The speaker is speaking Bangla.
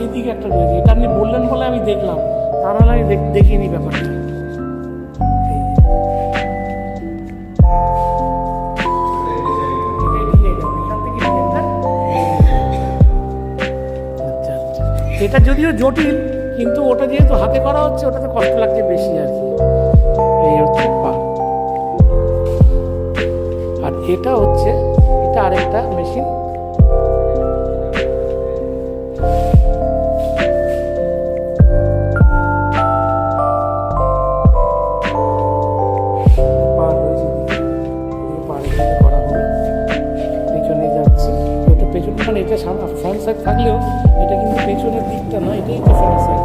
এইদিকে একটা রয়েছে, এটা আপনি বললেন বলে আমি দেখলাম, তা নাহলে আমি দেখিনি ব্যাপারটা। এটা যদিও জটিল, কিন্তু ওটা যেহেতু হাতে করা হচ্ছে ওটাতে কষ্ট লাগছে বেশি আর কি। এই হচ্ছে পা। আর এটা হচ্ছে, এটা আরেকটা মেশিন। পা রয়েছে করা হবে, পেছনে যাচ্ছে ওটা পেছনে, মানে এটা ফ্রন্ট সাইড থাকলেও এটা কিন্তু পেছনের দিকটা নয়, এটাই তো ফ্রন্ট সাইড।